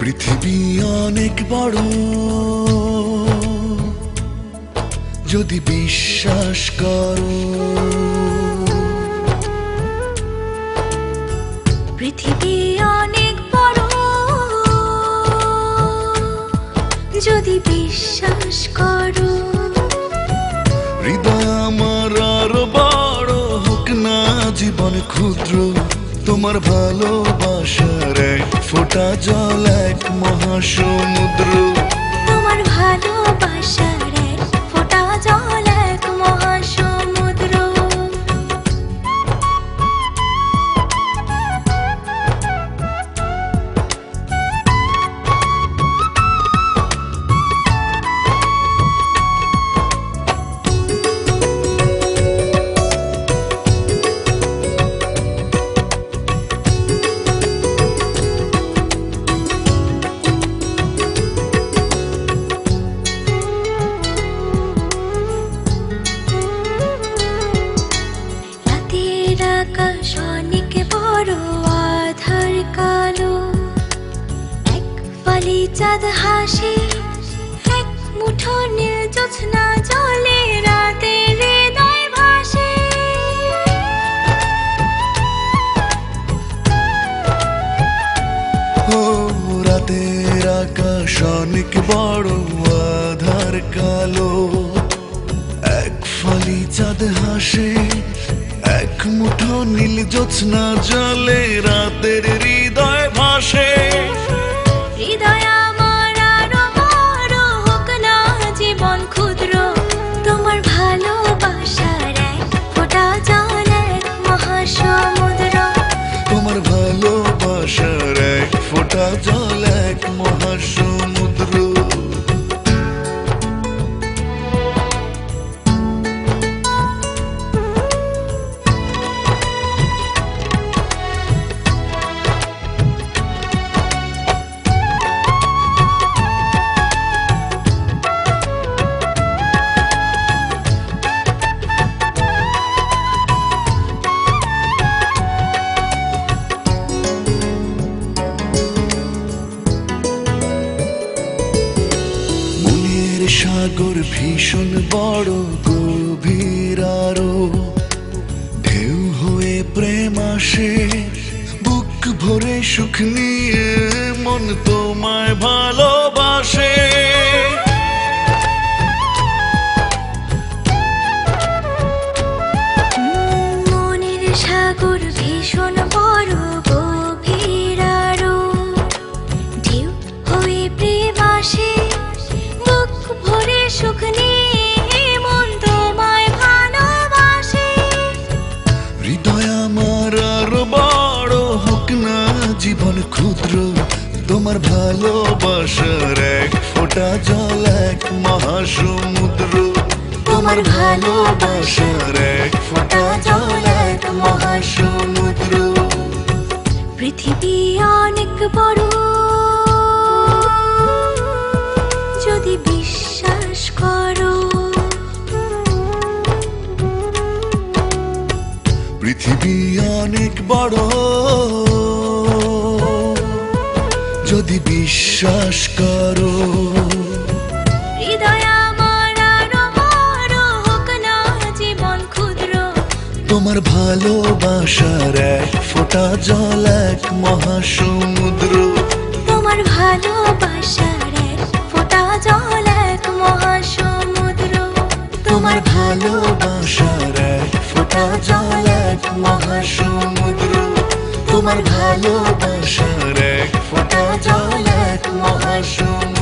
পৃথিবী অনেক বড়, যদি বিশ্বাস করো। পৃথিবী অনেক বড়, যদি বিশ্বাস করো। হৃদয় আমার আরো বড় হোক না জীবন ক্ষুদ্র, তোমার ভালোবাসার এক ফোঁটা জল এক মহাসমুদ্র। তোমার ভালোবাসার এক ফোঁটা জল এক মহাসমুদ্র। আকাশ অনেক বড়, আধার কালো, এক ফালি চাঁদ হাসে, এক মুঠো নীল জ্যোৎস্না জলে, রাতের হৃদয় ভাসে। ও রাতের আকাশ অনেক বড়, আধার কালো, এক ফালি চাঁদ হাসে, এক মুঠো নীল জ্যোৎস্না জলে, রাতের হৃদয় ভাসে। হৃদয় আমার আরো বড় হোক না জীবন ক্ষুদ্র, তোমার ভালোবাসার এক ফোঁটা জল এক মহাসমুদ্র। তোমার ভালোবাসার এক ফোঁটা জল এক মহাসমুদ্র। সাগর ভীষণ বড়, গভীর আরো, ঢেউ হয়ে প্রেম আসে, বুক ভরে সুখ নিয়ে মন তোমায় ভালোবাসে। মনের সাগর ভীষণ বড়, গভীর আরো, ঢেউ হয়ে প্রেম আসে, ভরে সুখ নিয়ে মন তোমায় ভালোবাসে। হৃদয় আমার আরো বড় হোক না জীবন ক্ষুদ্র, তোমার ভালোবাসার এক ফোঁটা জল এক মহাসমুদ্র। তোমার ভালোবাসার এক ফোঁটা জল এক মহাসমুদ্র। পৃথিবী অনেক বড়, যদি বিশ্বাস করো। পৃথিবী অনেক বড়, যদি বিশ্বাস করো। হৃদয় আমার আরো বড় হোক না জীবন ক্ষুদ্র, তোমার ভালোবাসার এক ফোঁটা জল এক মহাসমুদ্র। তোমার ভালোবাসার এক ফোঁটা জল এক মহাসমুদ্র। তোমার ভালোবাসার এক ফোঁটা জল এক মহাসমুদ্র। তোমার ভালোবাসার এক ফোঁটা জল এক মহাসমুদ্র।